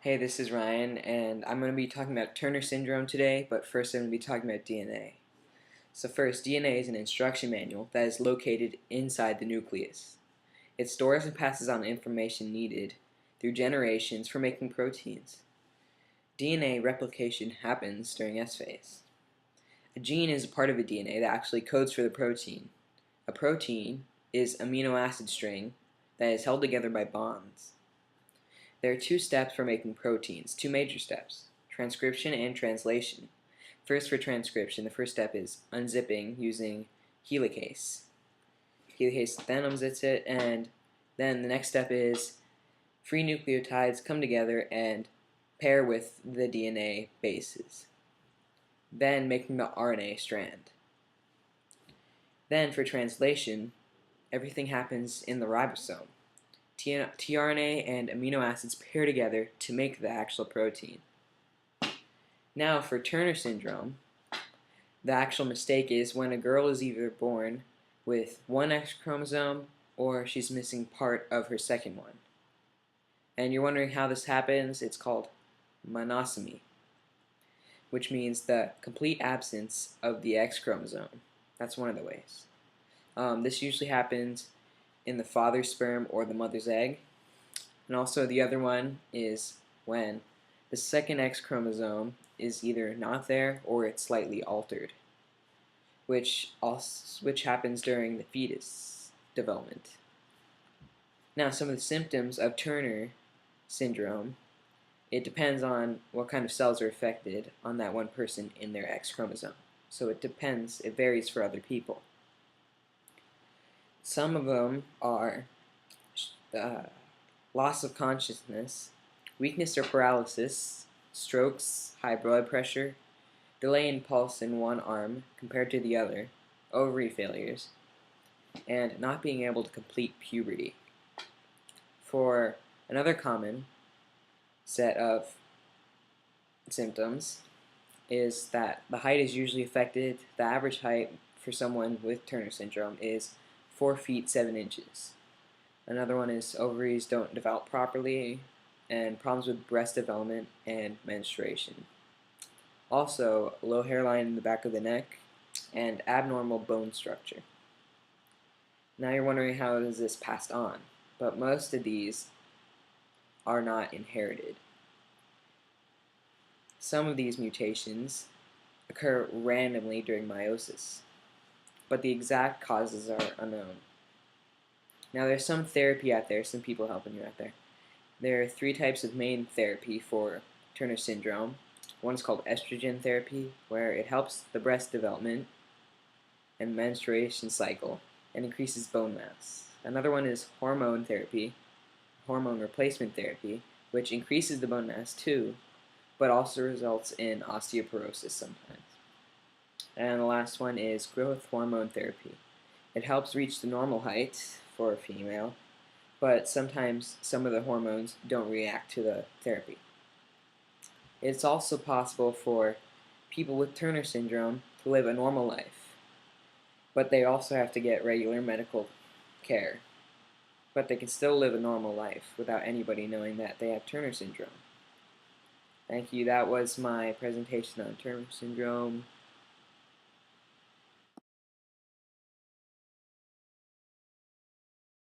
Hey, this is Ryan, and I'm going to be talking about Turner syndrome today, but first I'm going to be talking about DNA. So first, DNA is an instruction manual that is located inside the nucleus. It stores and passes on information needed through generations for making proteins. DNA replication happens during S phase. A gene is a part of a DNA that actually codes for the protein. A protein is an amino acid string that is held together by bonds. There are two steps for making proteins, two major steps: transcription and translation. First, for transcription, the first step is unzipping using helicase. Helicase then unzips it, and then the next step is free nucleotides come together and pair with the DNA bases, then making the RNA strand. Then for translation, everything happens in the ribosome. tRNA and amino acids pair together to make the actual protein. Now for Turner syndrome, the actual mistake is when a girl is either born with one X chromosome or she's missing part of her second one. And you're wondering how this happens. It's called monosomy, which means the complete absence of the X chromosome. That's one of the ways. This usually happens in the father's sperm or the mother's egg. And also the other one is when the second X chromosome is either not there or it's slightly altered, which happens during the fetus development. Now, some of the symptoms of Turner syndrome, it depends on what kind of cells are affected on that one person in their X chromosome. So it varies for other people. Some of them are loss of consciousness, weakness or paralysis, strokes, high blood pressure, delay in pulse in one arm compared to the other, ovary failures, and not being able to complete puberty. For another common set of symptoms is that the height is usually affected. The average height for someone with Turner syndrome is 4 feet 7 inches. Another one is ovaries don't develop properly, and problems with breast development and menstruation. Also, low hairline in the back of the neck and abnormal bone structure. Now you're wondering, how is this passed on? But most of these are not inherited. Some of these mutations occur randomly during meiosis, but the exact causes are unknown. Now there's some therapy out there, some people helping you out there. There are 3 types of main therapy for Turner syndrome. One is called estrogen therapy, where it helps the breast development and menstruation cycle and increases bone mass. Another one is hormone therapy, hormone replacement therapy, which increases the bone mass too, but also results in osteoporosis sometimes. And the last one is growth hormone therapy. It helps reach the normal height for a female, but sometimes some of the hormones don't react to the therapy. It's also possible for people with Turner syndrome to live a normal life, but they also have to get regular medical care. But they can still live a normal life without anybody knowing that they have Turner syndrome. Thank you. That was my presentation on Turner syndrome.